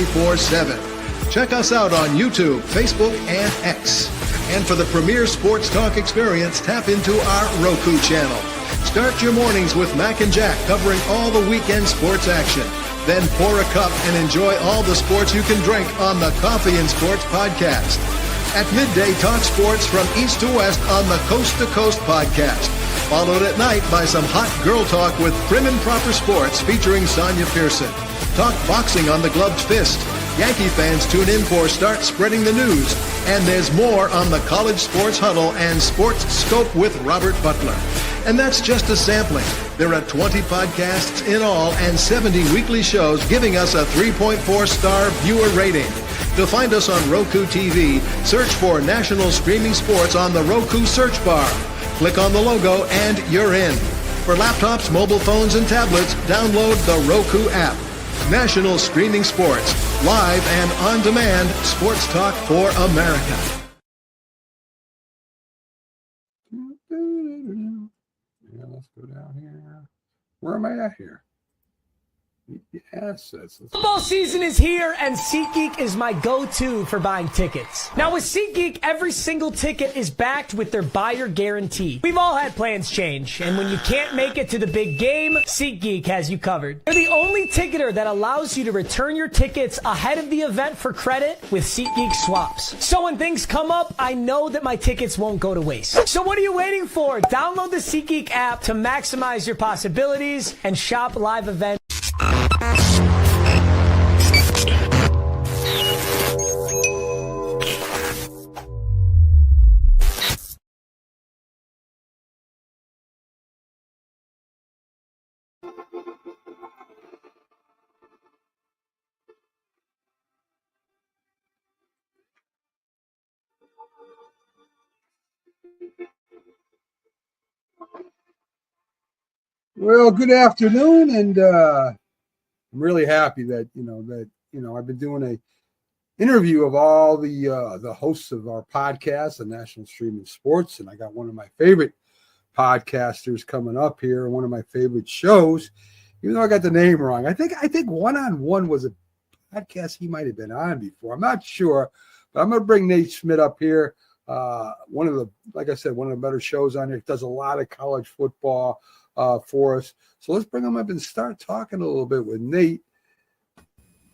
24/7. Check us out on YouTube, Facebook, and X. And for the premier sports talk experience, tap into our Roku channel. Start your mornings with Mac and Jack covering all the weekend sports action. Then pour a cup and enjoy all the sports you can drink on the Coffee and Sports podcast. At midday, talk sports from east to west on the Coast to Coast podcast. Followed at night by some hot girl talk with Prim and Proper Sports featuring Sonia Pearson. Talk boxing on the Gloved Fist. Yankee fans tune in for Start Spreading the News. And there's more on the College Sports Huddle and Sports Scope with Robert Butler. And that's just a sampling. There are 20 podcasts in all and 70 weekly shows giving us a 3.4-star viewer rating. To find us on Roku TV, search for National Streaming Sports on the Roku search bar. Click on the logo and you're in. For laptops, mobile phones, and tablets, download the Roku app. National Streaming Sports, live and on demand, sports talk for America. Yeah, let's go down here. Where am I at here? Assets. Football season is here, and SeatGeek is my go-to for buying tickets. Now, with SeatGeek, every single ticket is backed with their buyer guarantee. We've all had plans change, and when you can't make it to the big game, SeatGeek has you covered. They're the only ticketer that allows you to return your tickets ahead of the event for credit with SeatGeek swaps. So when things come up, I know that my tickets won't go to waste. So what are you waiting for? Download the SeatGeek app to maximize your possibilities and shop live events. Well, good afternoon, and I'm really happy that I've been doing a interview of all the hosts of our podcast, the National Streaming Sports, and I got one of my favorite podcasters coming up here, one of my favorite shows. Even though I got the name wrong, I think One on One was a podcast he might have been on before. I'm not sure, but I'm going to bring Nate Schmidt up here. One of the better shows on here. Does a lot of college football for us. So let's bring him up and start talking a little bit with Nate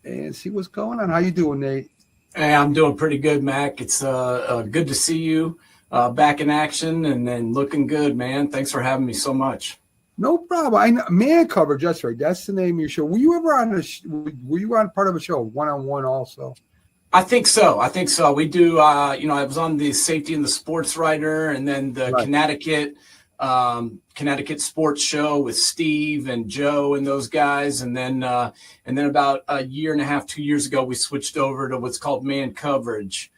and see what's going on. How you doing, Nate? Hey, I'm doing pretty good, Mac. It's good to see you back in action and looking good, man. Thanks for having me so much. No problem. I know, Man Coverage. That's right. That's the name of your show. Were you ever on were you on part of a show, One on One, also? I think so. We do. I was on the Safety and the Sports Writer, and then the right. Connecticut Sports Show with Steve and Joe and those guys, and then about a year and a half, 2 years ago, we switched over to what's called Man Coverage,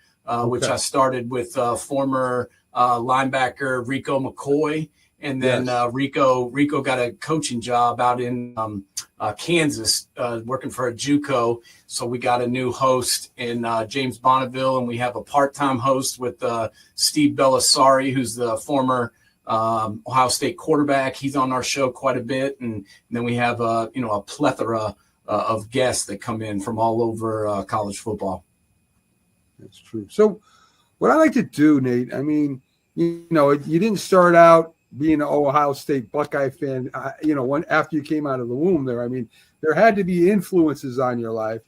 which I started with former linebacker Rico McCoy, and then Rico got a coaching job out in Kansas, working for a JUCO. So we got a new host in James Bonneville, and we have a part-time host with Steve Bellisari, who's the former Ohio State quarterback. He's on our show quite a bit, and then we have a plethora of guests that come in from all over college football. That's true. So what I like to do, Nate, I mean, you didn't start out being an Ohio State Buckeye fan, after you came out of the womb there. I mean, there had to be influences on your life,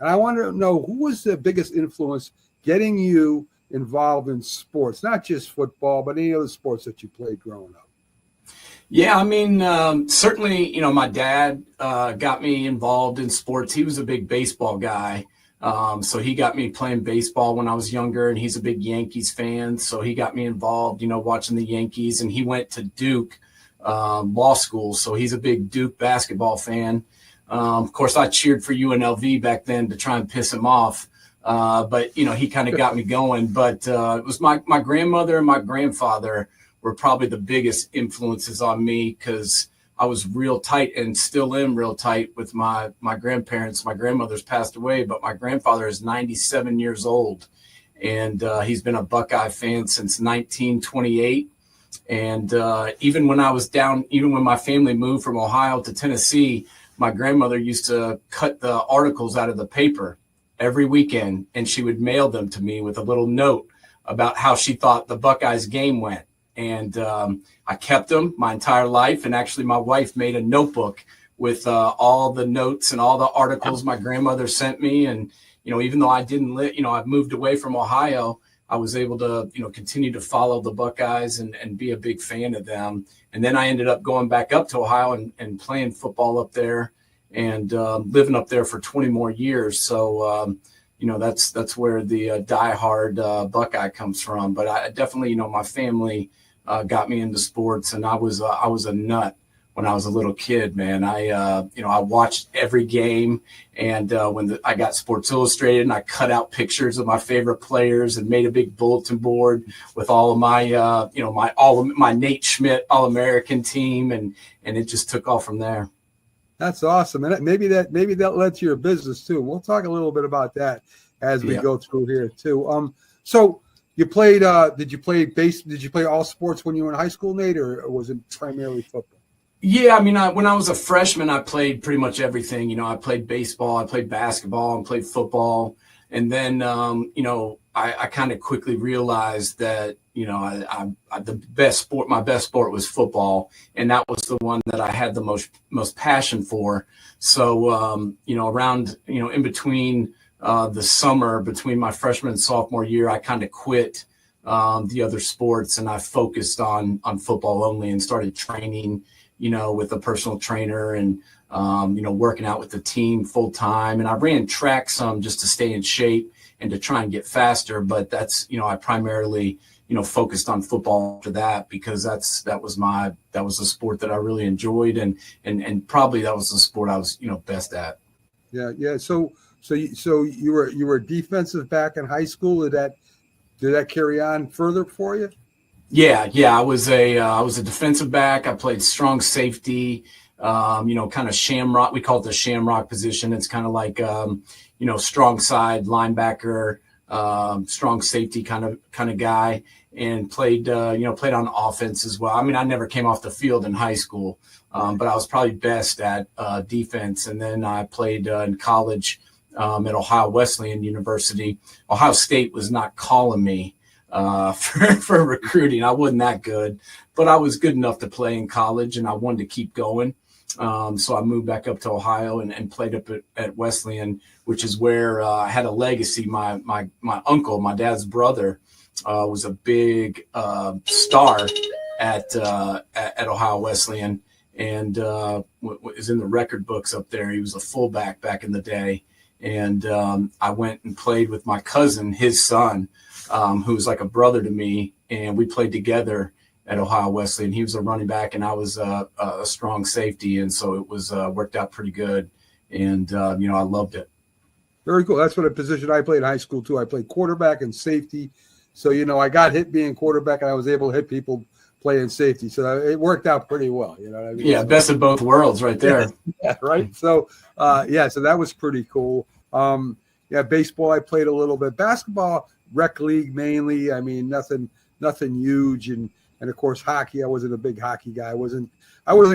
and I want to know, who was the biggest influence getting you involved in sports, not just football, but any other sports that you played growing up? Yeah, I mean, certainly, my dad got me involved in sports. He was a big baseball guy. So he got me playing baseball when I was younger, and he's a big Yankees fan. So he got me involved, watching the Yankees, and he went to Duke law school. So he's a big Duke basketball fan. Of course, I cheered for UNLV back then to try and piss him off. But he kind of got me going. But it was my grandmother and my grandfather were probably the biggest influences on me, because I was real tight and still am real tight with my grandparents. My grandmother's passed away, but my grandfather is 97 years old, and he's been a Buckeye fan since 1928. And even when my family moved from Ohio to Tennessee, my grandmother used to cut the articles out of the paper every weekend, and she would mail them to me with a little note about how she thought the Buckeyes game went. And I kept them my entire life. And actually, my wife made a notebook with all the notes and all the articles my grandmother sent me. And, even though I didn't live, I moved away from Ohio, I was able to, continue to follow the Buckeyes and be a big fan of them. And then I ended up going back up to Ohio and playing football up there and living up there for 20 more years. So, that's where the diehard Buckeye comes from. But I definitely, my family got me into sports, and I was a nut when I was a little kid, man. I watched every game, and when I got Sports Illustrated, and I cut out pictures of my favorite players and made a big bulletin board with all of my, my Nate Schmidt All-American team, and it just took off from there. That's awesome, and maybe that led to your business too. We'll talk a little bit about that as we go through here too. So you played. Did you play Did you play all sports when you were in high school, Nate, or was it primarily football? Yeah, I mean, when I was a freshman, I played pretty much everything. I played baseball, I played basketball, and played football. And then, I kind of quickly realized that, my best sport was football. And that was the one that I had the most passion for. So, around, in between the summer, between my freshman and sophomore year, I kind of quit the other sports, and I focused on football only and started training, with a personal trainer and, working out with the team full time. And I ran track some just to stay in shape and to try and get faster. But that's, I primarily, focused on football after that, because that was the sport that I really enjoyed. And probably that was the sport I was, best at. Yeah. So you were a defensive back in high school. Did that carry on further for you? Yeah. I was a defensive back. I played strong safety, kind of shamrock. We call it the shamrock position. It's kind of like, strong side linebacker, strong safety kind of guy, and played on offense as well. I mean, I never came off the field in high school, but I was probably best at defense. And then I played in college at Ohio Wesleyan University. Ohio State was not calling me for recruiting. I wasn't that good, but I was good enough to play in college, and I wanted to keep going. So I moved back up to Ohio and played up at Wesleyan, which is where I had a legacy. My uncle, my dad's brother, was a big star at Ohio Wesleyan, and is in the record books up there. He was a fullback back in the day, and I went and played with my cousin, his son, who was like a brother to me, and we played together at Ohio Wesleyan. He was a running back, and I was a strong safety, and so it was worked out pretty good, and I loved it. Very cool. That's what a position I played in high school too. I played quarterback and safety, so I got hit being quarterback, and I was able to hit people playing safety, so it worked out pretty well. You know what I mean? Yeah, best of both worlds, right there. Yeah, right. So so that was pretty cool. Baseball I played a little bit. Basketball, rec league mainly. I mean, nothing huge, and of course hockey. I wasn't a big hockey guy. I wasn't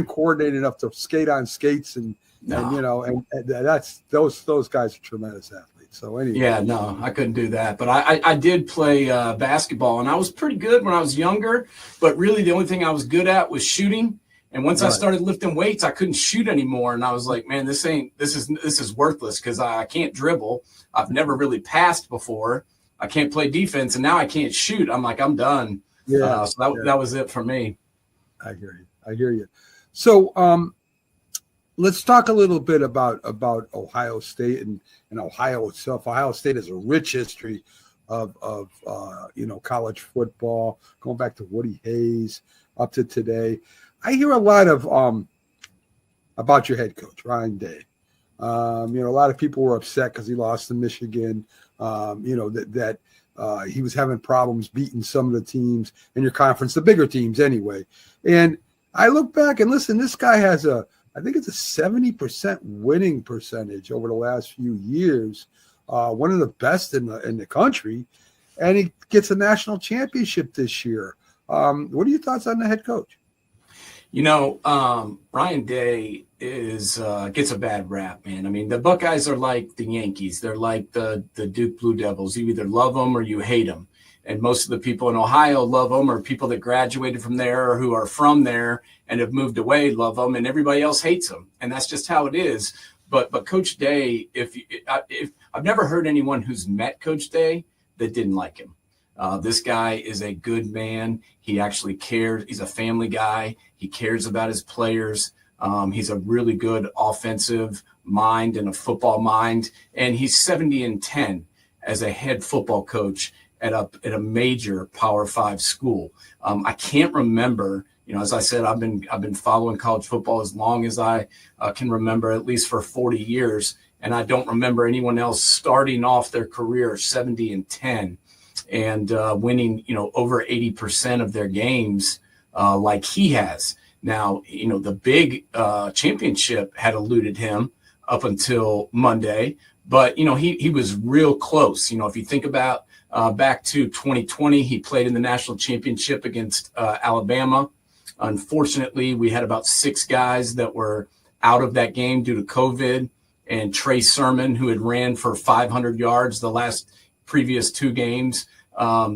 coordinated enough to skate on skates, and that's those guys are tremendous athletes. So anyway. Yeah, no, I couldn't do that, but I did play basketball, and I was pretty good when I was younger. But really, the only thing I was good at was shooting. And once I started lifting weights, I couldn't shoot anymore. And I was like, man, this is worthless, because I can't dribble. I've never really passed before. I can't play defense, and now I can't shoot. I'm like, I'm done. Yeah. So that was it for me. I hear you. So let's talk a little bit about Ohio State and Ohio itself. Ohio State has a rich history of college football, going back to Woody Hayes up to today. I hear a lot of about your head coach, Ryan Day. A lot of people were upset because he lost to Michigan. That he was having problems beating some of the teams in your conference, the bigger teams anyway. And I look back and listen, this guy has I think it's a 70% winning percentage over the last few years, one of the best in the country, and he gets a national championship this year. What are your thoughts on the head coach? Ryan Day is gets a bad rap, man. I mean, the Buckeyes are like the Yankees. They're like the Duke Blue Devils. You either love them or you hate them. And most of the people in Ohio love them, or people that graduated from there or who are from there and have moved away love them, and everybody else hates them. And that's just how it is. But Coach Day, if I've never heard anyone who's met Coach Day that didn't like him. This guy is a good man. He actually cares. He's a family guy. He cares about his players. He's a really good offensive mind and a football mind. And he's 70-10 as a head football coach at a major Power 5 school. I can't remember, as I said, I've been following college football as long as I can remember, at least for 40 years. And I don't remember anyone else starting off their career 70-10 and winning, over 80% of their games like he has. Now, the big championship had eluded him up until Monday, but, he was real close. If you think about back to 2020, he played in the national championship against Alabama. Unfortunately, we had about 6 guys that were out of that game due to COVID, and Trey Sermon, who had ran for 500 yards the previous 2 games,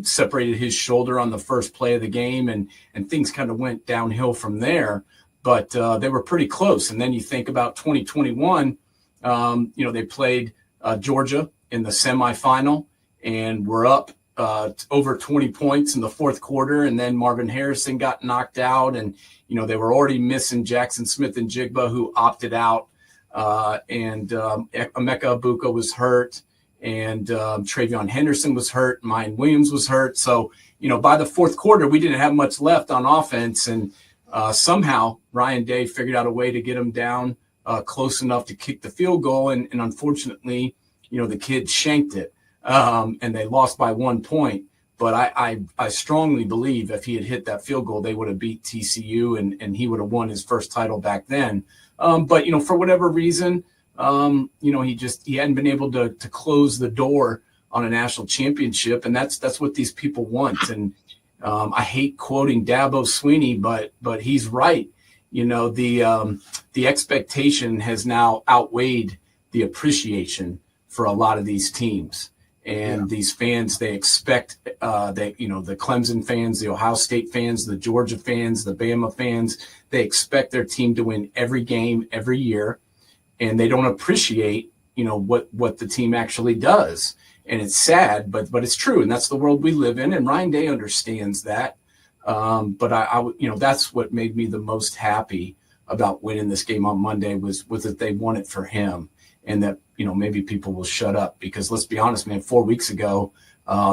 separated his shoulder on the first play of the game, and things kind of went downhill from there. But they were pretty close. And then you think about 2021, they played Georgia in the semifinal, and were up over 20 points in the fourth quarter. And then Marvin Harrison got knocked out, and, they were already missing Jackson Smith and Jigba, who opted out. And Emeka Abuka was hurt, and Travion Henderson was hurt. Mayan Williams was hurt. So, by the fourth quarter, we didn't have much left on offense. And somehow Ryan Day figured out a way to get him down close enough to kick the field goal. And unfortunately, the kid shanked it, and they lost by 1 point. But I strongly believe if he had hit that field goal, they would have beat TCU, and he would have won his first title back then. But, for whatever reason, he hadn't been able to close the door on a national championship. And that's what these people want. And I hate quoting Dabo Swinney, but he's right. The expectation has now outweighed the appreciation for a lot of these teams. And these fans, they expect the Clemson fans, the Ohio State fans, the Georgia fans, the Bama fans, they expect their team to win every game every year. And they don't appreciate, what the team actually does. And it's sad, but it's true. And that's the world we live in. And Ryan Day understands that. But I that's what made me the most happy about winning this game on Monday was that they won it for him. And that, maybe people will shut up, because let's be honest, man, 4 weeks ago,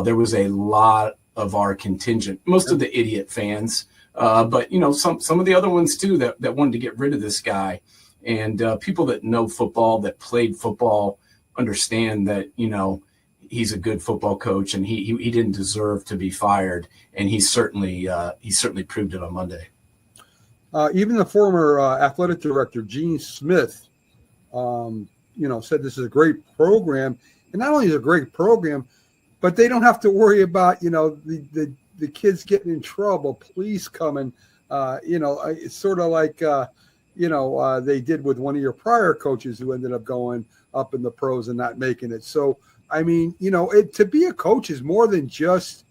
there was a lot of our contingent, most of the idiot fans, but, some of the other ones too, that wanted to get rid of this guy. And people that know football, that played football, understand that, he's a good football coach, and he didn't deserve to be fired. And he certainly proved it on Monday. Even the former athletic director, Gene Smith, said this is a great program. And not only is it a great program, but they don't have to worry about, the kids getting in trouble, police coming. It's sort of like, they did with one of your prior coaches who ended up going up in the pros and not making it. So, I mean, to be a coach is more than just,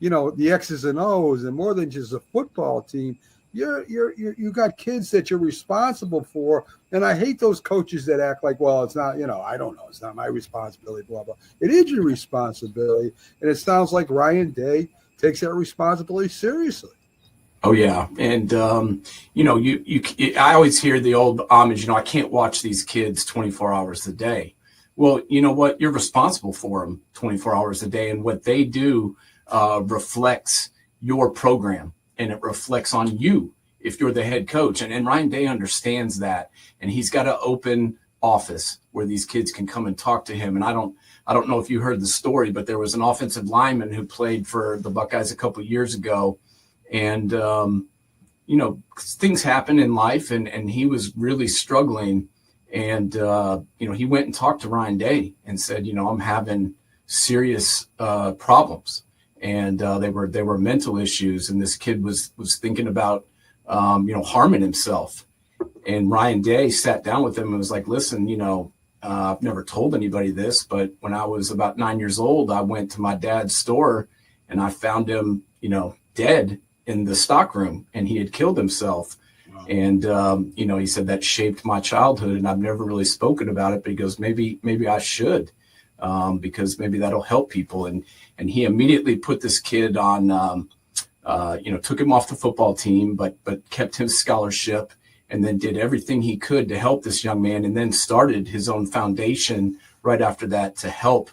the X's and O's, and more than just a football team. You got kids that you're responsible for. And I hate those coaches that act like, well, it's not, I don't know, it's not my responsibility, blah, blah. It is your responsibility. And it sounds like Ryan Day takes that responsibility seriously. Oh, yeah. And, I always hear the old homage, I can't watch these kids 24 hours a day. Well, you know what? You're responsible for them 24 hours a day. And what they do reflects your program, and it reflects on you if you're the head coach. And Ryan Day understands that. And he's got an open office where these kids can come and talk to him. And I don't know if you heard the story, but there was an offensive lineman who played for the Buckeyes a couple of years ago. And, things happen in life, and he was really struggling. And, he went and talked to Ryan Day and said, I'm having serious problems. And they were mental issues. And this kid was thinking about harming himself. And Ryan Day sat down with him and was like, listen, I've never told anybody this, but when I was about 9 years old, I went to my dad's store and I found him, dead in the stockroom, and he had killed himself. Wow. And, he said that shaped my childhood, and I've never really spoken about it, but he goes, maybe I should, because maybe that'll help people. And he immediately put this kid on, took him off the football team, but kept his scholarship, and then did everything he could to help this young man, and then started his own foundation right after that to help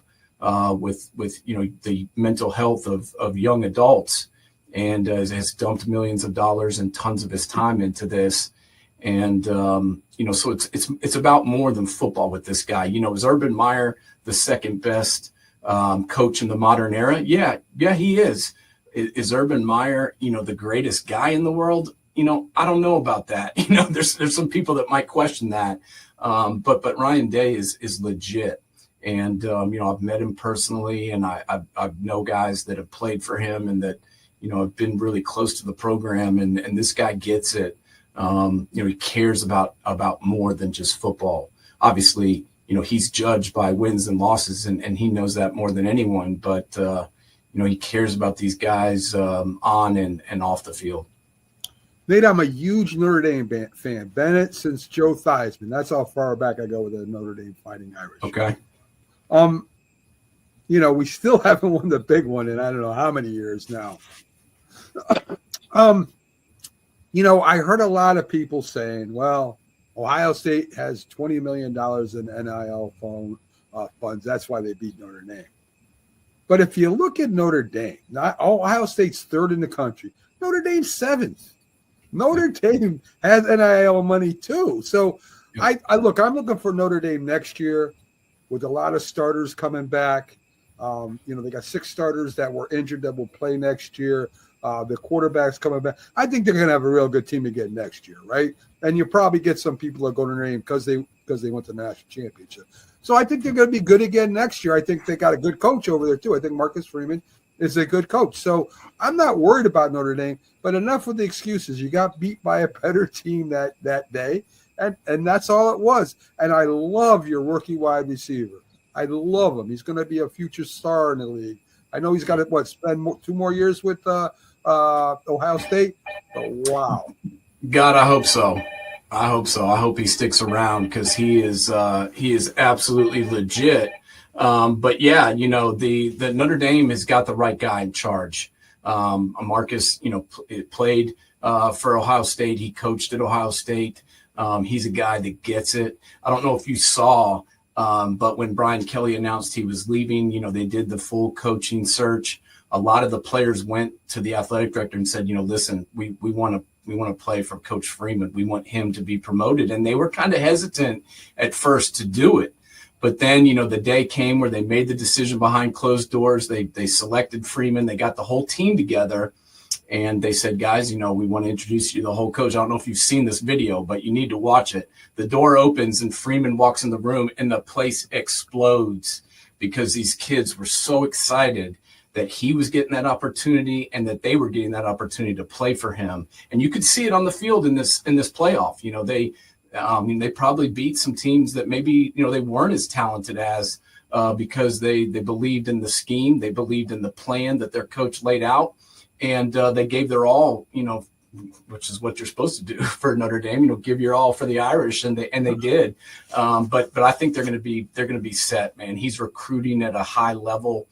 with the mental health of young adults, and has dumped millions of dollars and tons of his time into this. And so it's about more than football with this guy. Is Urban Meyer the second best coach in the modern era? Yeah, he is. Is Urban Meyer the greatest guy in the world? I don't know about that. There's some people that might question that. But Ryan Day is legit. And, I've met him personally, and I know guys that have played for him and that, have been really close to the program. And this guy gets it. He cares about more than just football. Obviously, he's judged by wins and losses, and he knows that more than anyone. But, he cares about these guys on and off the field. Nate, I'm a huge Notre Dame fan. Bennett since Joe Theismann. That's how far back I go with the Notre Dame Fighting Irish. Okay. We still haven't won the big one in I don't know how many years now. I heard a lot of people saying, well, Ohio State has $20 million in NIL funds. That's why they beat Notre Dame. But if you look at Notre Dame, Ohio State's third in the country. Notre Dame's seventh. Notre Dame has NIL money too. So I'm looking for Notre Dame next year with a lot of starters coming back. They got 6 starters that were injured that will play next year. The quarterback's coming back. I think they're going to have a real good team again next year, right? And you probably get some people that go to Notre Dame because they went to the national championship. So I think they're going to be good again next year. I think they got a good coach over there too. I think Marcus Freeman is a good coach. So I'm not worried about Notre Dame, but enough with the excuses. You got beat by a better team that day, and that's all it was. And I love your rookie wide receiver. I love him. He's going to be a future star in the league. I know he's got to spend 2 more years with Ohio State. But wow. God, I hope so. I hope he sticks around because he is absolutely legit. But yeah, the Notre Dame has got the right guy in charge. Marcus, played for Ohio State. He coached at Ohio State. He's a guy that gets it. I don't know if you saw, but when Brian Kelly announced he was leaving, they did the full coaching search. A lot of the players went to the athletic director and said, listen, we want to play for Coach Freeman. We want him to be promoted. And they were kind of hesitant at first to do it. But then, the day came where they made the decision behind closed doors. They selected Freeman. They got the whole team together. And they said, guys, we want to introduce you to the whole coach. I don't know if you've seen this video, but you need to watch it. The door opens and Freeman walks in the room and the place explodes because these kids were so excited that he was getting that opportunity and that they were getting that opportunity to play for him. And you could see it on the field in this playoff. They probably beat some teams that maybe, they weren't as talented as because they believed in the scheme. They believed in the plan that their coach laid out. And they gave their all, which is what you're supposed to do for Notre Dame, give your all for the Irish. And they did. But I think they're going to be set, man. He's recruiting at a high level.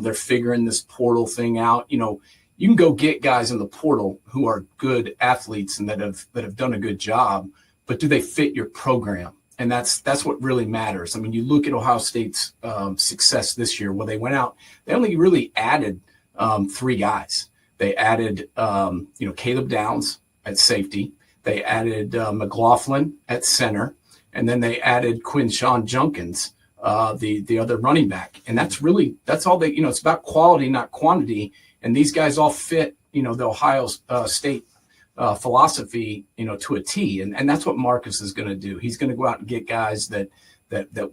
They're figuring this portal thing out. You can go get guys in the portal who are good athletes and that have done a good job, but do they fit your program? And that's what really matters. I mean, you look at Ohio State's success this year. Well, they went out, they only really added 3 guys. They added, Caleb Downs at safety. They added McLaughlin at center, and then they added Quinshawn Junkins, the other running back. And that's all they, it's about quality, not quantity. And these guys all fit, the Ohio State philosophy, to a T. And that's what Marcus is going to do. He's going to go out and get guys that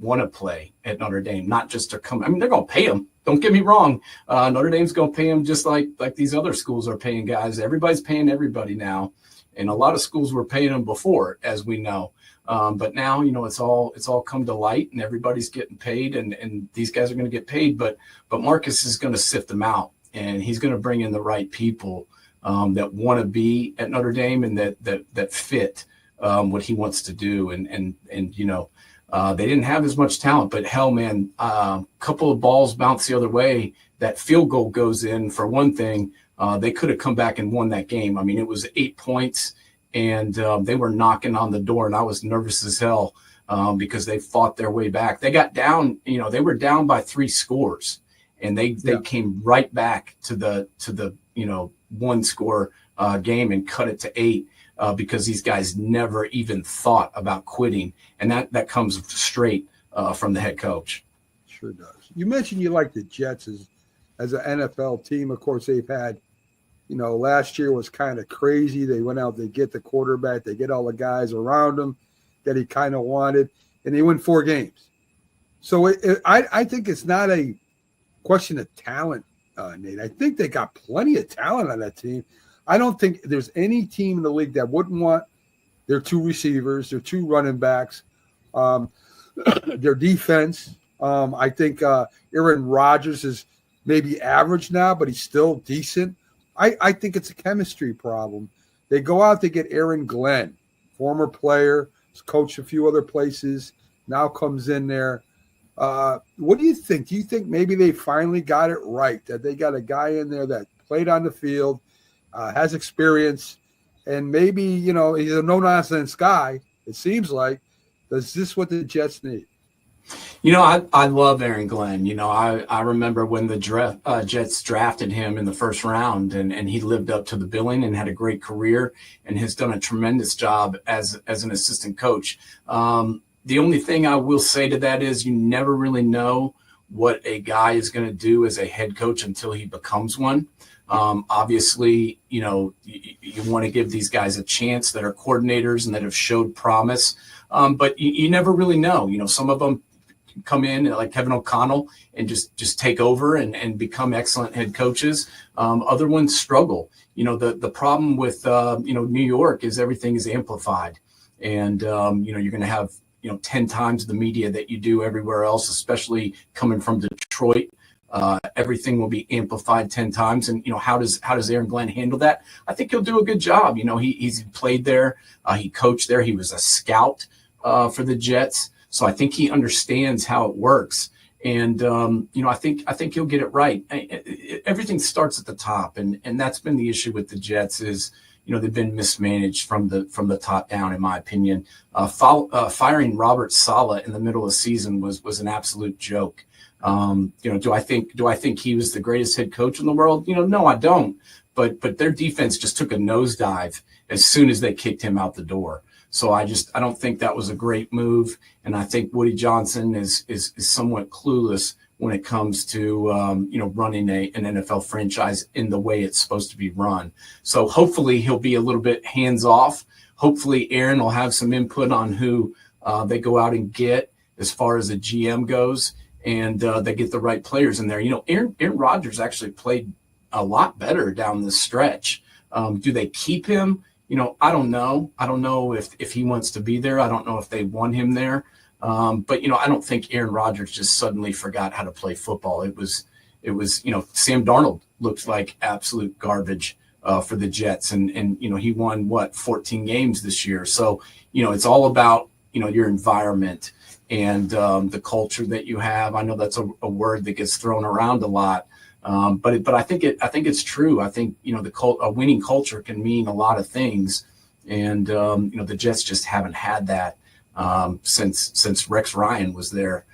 want to play at Notre Dame, not just to come. I mean, they're going to pay them. Don't get me wrong. Notre Dame's going to pay them just like these other schools are paying guys. Everybody's paying everybody now. And a lot of schools were paying him before, as we know. But now, it's all come to light, and everybody's getting paid, and these guys are going to get paid. But Marcus is going to sift them out, and he's going to bring in the right people that want to be at Notre Dame and that fit what he wants to do. And they didn't have as much talent, but hell, man, a couple of balls bounce the other way. That field goal goes in, for one thing. They could have come back and won that game. I mean, it was 8 points, and they were knocking on the door, and I was nervous as hell because they fought their way back. They got down, they were down by 3 scores, and they came right back to the 1-score game and cut it to 8 because these guys never even thought about quitting, and that comes straight from the head coach. Sure does. You mentioned you like the Jets as an NFL team. Of course, they've had, last year was kind of crazy. They went out, they get the quarterback, they get all the guys around him that he kind of wanted, and they win 4 games. So I think it's not a question of talent, Nate. I think they got plenty of talent on that team. I don't think there's any team in the league that wouldn't want their 2 receivers, their 2 running backs, their defense. I think Aaron Rodgers is maybe average now, but he's still decent. I think it's a chemistry problem. They go out to get Aaron Glenn, former player, has coached a few other places, now comes in there. What do you think? Do you think maybe they finally got it right, that they got a guy in there that played on the field, has experience, and maybe, he's a no-nonsense guy, it seems like. Is this what the Jets need? I love Aaron Glenn. I remember when the Jets drafted him in the first round, and he lived up to the billing and had a great career and has done a tremendous job as an assistant coach. The only thing I will say to that is you never really know what a guy is going to do as a head coach until he becomes one. Obviously, you want to give these guys a chance that are coordinators and that have showed promise. But you never really know. Some of them come in like Kevin O'Connell and just take over and become excellent head coaches. Other ones struggle. The problem with, New York is everything is amplified. And, you're going to have, 10 times the media that you do everywhere else, especially coming from Detroit. Everything will be amplified 10 times. And, how does Aaron Glenn handle that? I think he'll do a good job. He's played there. He coached there. He was a scout for the Jets. So I think he understands how it works. And, I think he'll get it right. Everything starts at the top. And that's been the issue with the Jets is, they've been mismanaged from the top down, in my opinion. Firing Robert Saleh in the middle of the season was an absolute joke. Do I think he was the greatest head coach in the world? No, I don't. But their defense just took a nosedive as soon as they kicked him out the door. So I don't think that was a great move. And I think Woody Johnson is somewhat clueless when it comes to, running an NFL franchise in the way it's supposed to be run. So hopefully he'll be a little bit hands off. Hopefully Aaron will have some input on who they go out and get as far as the GM goes, and they get the right players in there. Aaron Rodgers actually played a lot better down the stretch. Do they keep him? I don't know. I don't know if he wants to be there. I don't know if they want him there. But I don't think Aaron Rodgers just suddenly forgot how to play football. It was Sam Darnold looked like absolute garbage for the Jets, and he won 14 games this year. So it's all about your environment and the culture that you have. I know that's a word that gets thrown around a lot. But I think it's true. I think, a winning culture can mean a lot of things. And, the Jets just haven't had that since Rex Ryan was there,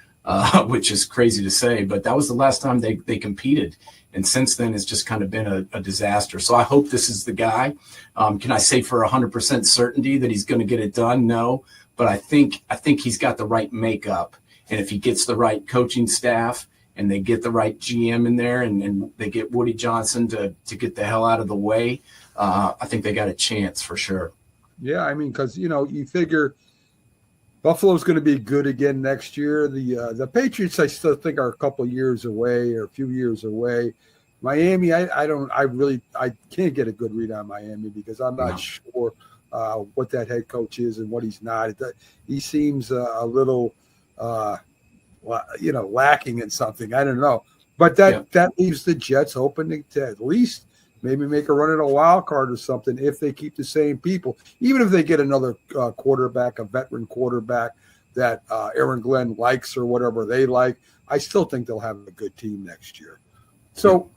which is crazy to say. But that was the last time they competed. And since then, it's just kind of been a disaster. So I hope this is the guy. Can I say for 100% certainty that he's going to get it done? No. But I think he's got the right makeup. And if he gets the right coaching staff, and they get the right GM in there, and they get Woody Johnson to get the hell out of the way, I think they got a chance for sure. Yeah, I mean, because, you figure Buffalo's going to be good again next year. The Patriots, I still think, are a couple years away or a few years away. Miami, I can't get a good read on Miami because I'm not sure what that head coach is and what he's not. He seems a little, lacking in something. I don't know. But that leaves the Jets open to at least maybe make a run at a wild card or something if they keep the same people. Even if they get another quarterback, a veteran quarterback that Aaron Glenn likes or whatever they like, I still think they'll have a good team next year. So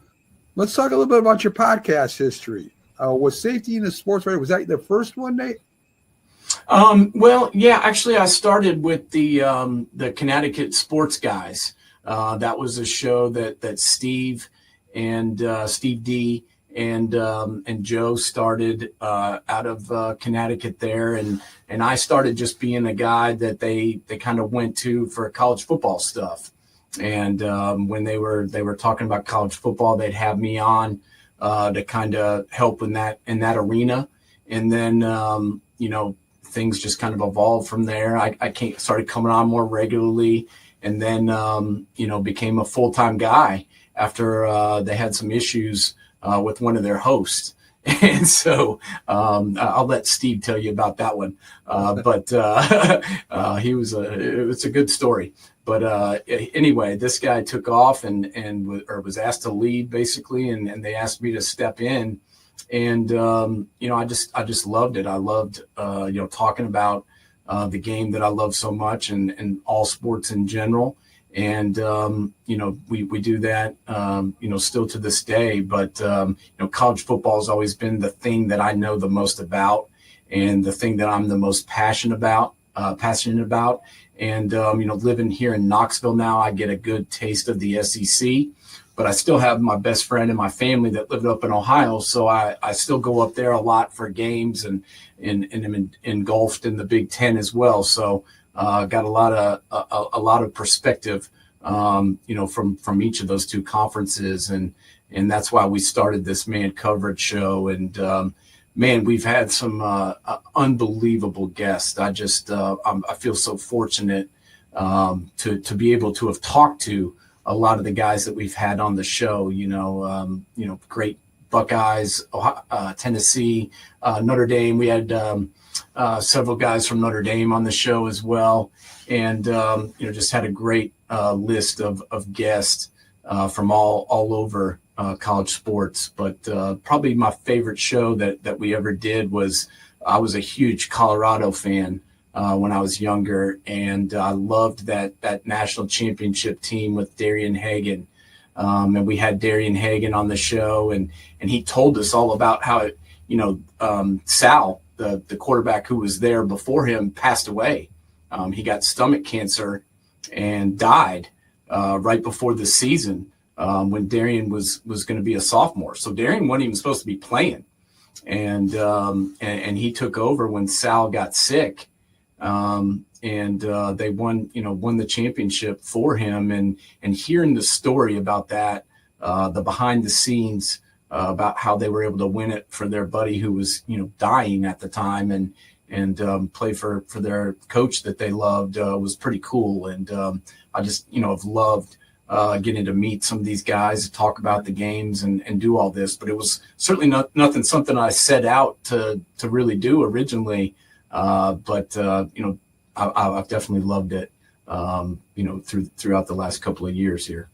let's talk a little bit about your podcast history. Was Safety in the Sports Radio, was that the first one, Nate? Well, yeah, actually I started with the Connecticut Sports Guys. That was a show that Steve and Steve D and Joe started out of Connecticut there, and I started just being a guy that they kind of went to for college football stuff. And when they were talking about college football, they'd have me on to kind of help in that arena. And then things just kind of evolved from there. I started coming on more regularly, and then became a full-time guy after they had some issues with one of their hosts. And so I'll let Steve tell you about that one. But it's a good story. But anyway, this guy took off and was asked to leave basically, and they asked me to step in. And I just loved it. I loved talking about the game that I love so much, and all sports in general. And we do that still to this day. But college football has always been the thing that I know the most about, and the thing that I'm the most passionate about. And living here in Knoxville now, I get a good taste of the SEC. But I still have my best friend and my family that lived up in Ohio, so I still go up there a lot for games, and am engulfed in the Big Ten as well. So got a lot of perspective, from each of those two conferences, and that's why we started this Man Coverage show. And man, we've had some unbelievable guests. I feel so fortunate to be able to have talked to a lot of the guys that we've had on the show, great Buckeyes, Tennessee, Notre Dame. We had several guys from Notre Dame on the show as well. And, just had a great list of guests from all over college sports. But probably my favorite show that we ever did was, I was a huge Colorado fan when I was younger, and I loved that national championship team with Darian Hagan. And we had Darian Hagan on the show, and he told us all about how, Sal, the quarterback who was there before him, passed away. He got stomach cancer and died right before the season when Darian was going to be a sophomore. So Darian wasn't even supposed to be playing. And he took over when Sal got sick. And they won the championship for him, and hearing the story about that, the behind the scenes about how they were able to win it for their buddy who was, dying at the time, and play for their coach that they loved, was pretty cool. And I just, have loved getting to meet some of these guys, to talk about the games and do all this. But it was certainly nothing something I set out to really do originally. But I've definitely loved it, throughout the last couple of years here.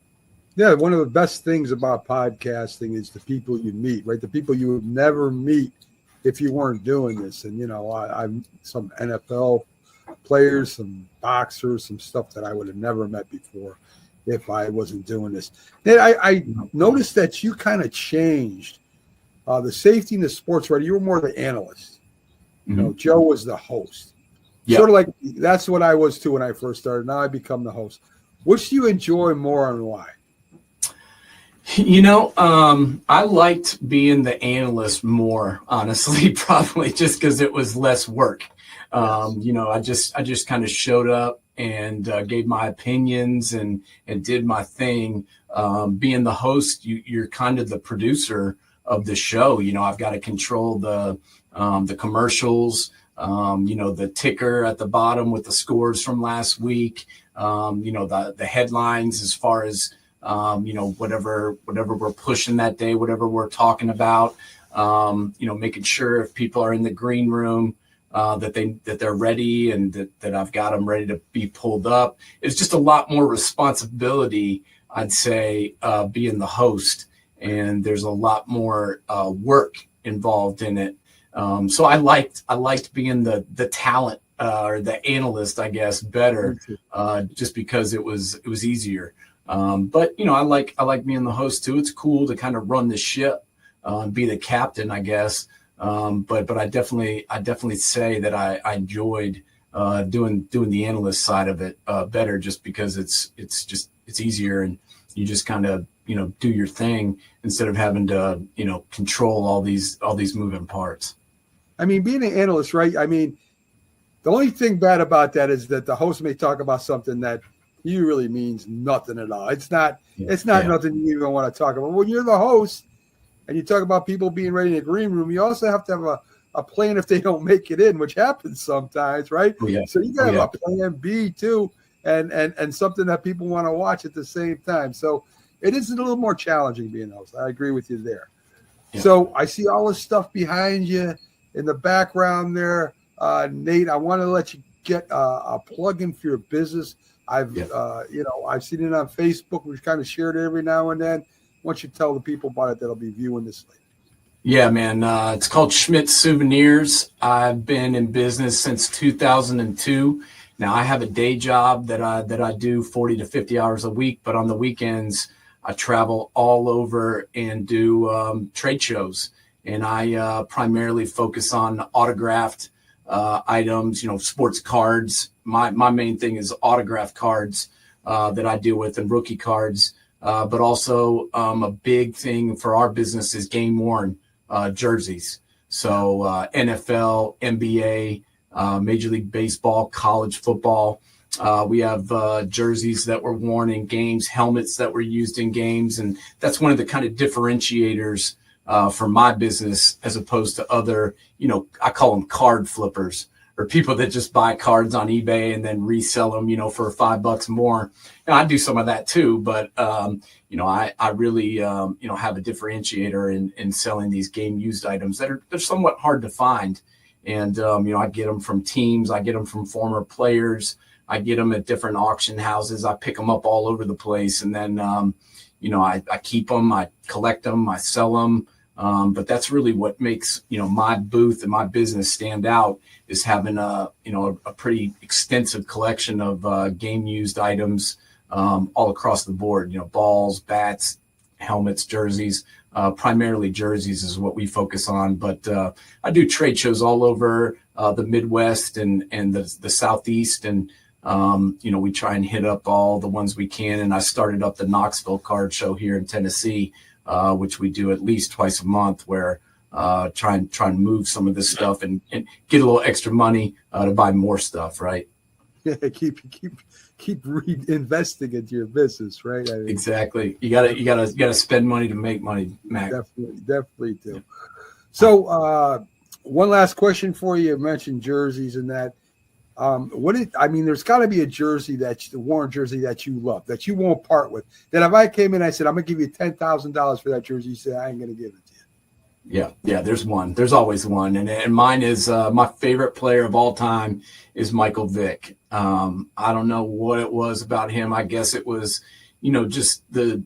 Yeah, one of the best things about podcasting is the people you meet, right? The people you would never meet if you weren't doing this. And, I'm some NFL players, some boxers, some stuff that I would have never met before if I wasn't doing this. And I noticed that you kind of changed the Safety and the Sports Radio. You were more the analyst. Joe was the host. Yep. Sort of like that's what I was too when I first started. Now I become the host. Which do you enjoy more, and why? I liked being the analyst more, honestly, probably just because it was less work. I just kind of showed up and gave my opinions and did my thing. Being the host, you're kind of the producer of the show. I've got to control the commercials, the ticker at the bottom with the scores from last week, the headlines as far as, whatever we're pushing that day, whatever we're talking about. Making sure if people are in the green room, that they're ready and that I've got them ready to be pulled up. It's just a lot more responsibility, I'd say, being the host, and there's a lot more work involved in it. So I liked being the talent or the analyst, I guess, better, just because it was easier. But I like being the host too. It's cool to kind of run the ship, be the captain, I guess. But I definitely say that I enjoyed doing the analyst side of it better, just because it's easier, and you just kind of do your thing instead of having to control all these moving parts. I mean, being an analyst, right? I mean, the only thing bad about that is that the host may talk about something that you really means nothing at all. It's not nothing you even want to talk about. When you're the host and you talk about people being ready in the green room, you also have to have a plan if they don't make it in, which happens sometimes, right? Oh, yeah. So you got to have a plan B too, and something that people want to watch at the same time. So it is a little more challenging being a host. I agree with you there. Yeah. So I see all this stuff behind you in the background there. Nate, I want to let you get a plug-in for your business. I've seen it on Facebook. We've kind of shared it every now and then. Why don't you tell the people about it that'll be viewing this later? Yeah, man. It's called Schmidt Souvenirs. I've been in business since 2002. Now I have a day job that I do 40 to 50 hours a week, but on the weekends I travel all over and do trade shows, and I primarily focus on autographed items, sports cards. My main thing is autograph cards that I deal with, and rookie cards. But also a big thing for our business is game worn jerseys. So NFL, NBA, Major League Baseball, college football. We have jerseys that were worn in games, helmets that were used in games. And that's one of the kind of differentiators for my business, as opposed to other, I call them card flippers, or people that just buy cards on eBay and then resell them, for $5 more. And I do some of that too, but I really have a differentiator in selling these game used items they're somewhat hard to find. And I get them from teams, I get them from former players, I get them at different auction houses, I pick them up all over the place, and then I keep them, I collect them, I sell them. But that's really what makes, my booth and my business stand out, is having a pretty extensive collection of game used items all across the board, balls, bats, helmets, jerseys, primarily jerseys is what we focus on. But I do trade shows all over the Midwest and the Southeast. And, we try and hit up all the ones we can. And I started up the Knoxville Card Show here in Tennessee, which we do at least twice a month, where try and move some of this stuff and get a little extra money to buy more stuff, right? Yeah, keep reinvesting into your business, right? I mean, exactly. You gotta spend money to make money, Mac. Definitely do. So one last question for you. You mentioned jerseys and that. There's got to be a jersey the worn jersey that you love, that you won't part with. That if I came in and I said, I'm gonna give you $10,000 for that jersey, you say, I ain't gonna give it to you. Yeah. There's one. There's always one, and mine is my favorite player of all time is Michael Vick. I don't know what it was about him. I guess it was, just the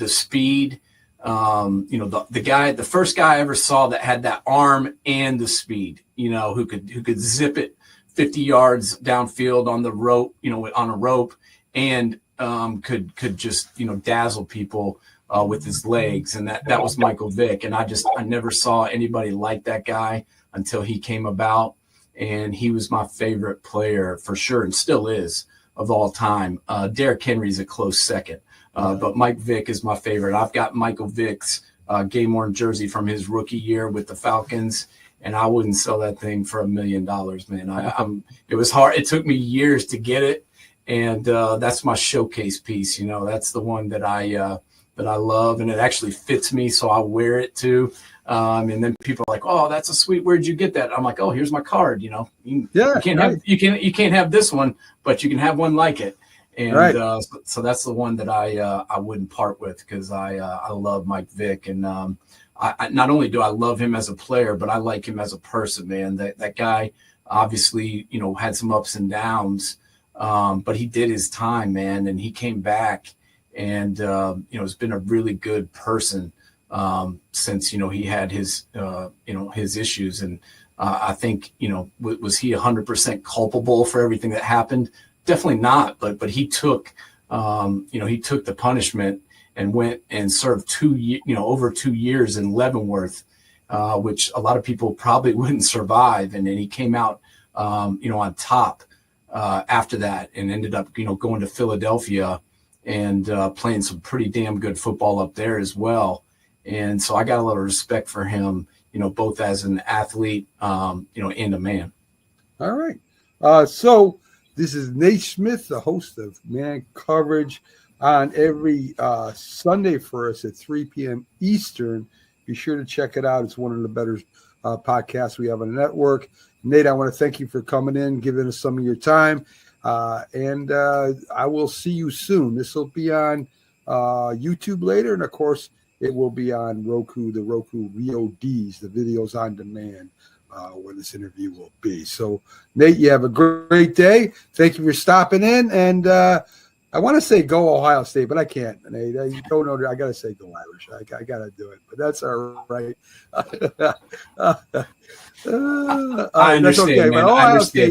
speed. The first guy I ever saw that had that arm and the speed. Who could zip it 50 yards downfield on the rope, on a rope, and could just dazzle people with his legs, and that was Michael Vick. And I never saw anybody like that guy until he came about, and he was my favorite player for sure, and still is, of all time. Derrick Henry's a close second, but Mike Vick is my favorite. I've got Michael Vick's game worn jersey from his rookie year with the Falcons, and I wouldn't sell that thing for $1 million, man. It was hard. It took me years to get it, and that's my showcase piece. That's the one that I love, and it actually fits me, so I wear it too. And then people are like, "Oh, that's a sweet. Where'd you get that?" I'm like, "Oh, here's my card. You can't have this one, but you can have one like it." And Right. so that's the one that I wouldn't part with, because I love Mike Vick, and I not only do I love him as a player, but I like him as a person, man. That guy obviously, you know, had some ups and downs, but he did his time, man, and he came back, and you know, has been a really good person since, you know, he had his you know, his issues. And I think, you know, was he 100% culpable for everything that happened? Definitely not, but he took you know, he took the punishment and went and served over 2 years in Leavenworth, which a lot of people probably wouldn't survive. And then he came out, you know, on top after that, and ended up, you know, going to Philadelphia and playing some pretty damn good football up there as well. And so I got a lot of respect for him, you know, both as an athlete, you know, and a man. All right. So this is Nate Smith, the host of Man Coverage, on every Sunday for us at 3 p.m. Eastern. Be sure to check it out. It's one of the better podcasts we have on the network. Nate, I want to thank you for coming in, giving us some of your time. And I will see you soon. This will be on YouTube later. And, of course, it will be on Roku, the Roku VODs, the videos on demand, where this interview will be. So, Nate, you have a great day. Thank you for stopping in. And I want to say go Ohio State, but I can't. Nate, I don't know. I got to say go Irish. I got to do it, but that's all right. I understand, that's okay. man. But Ohio I understand. State,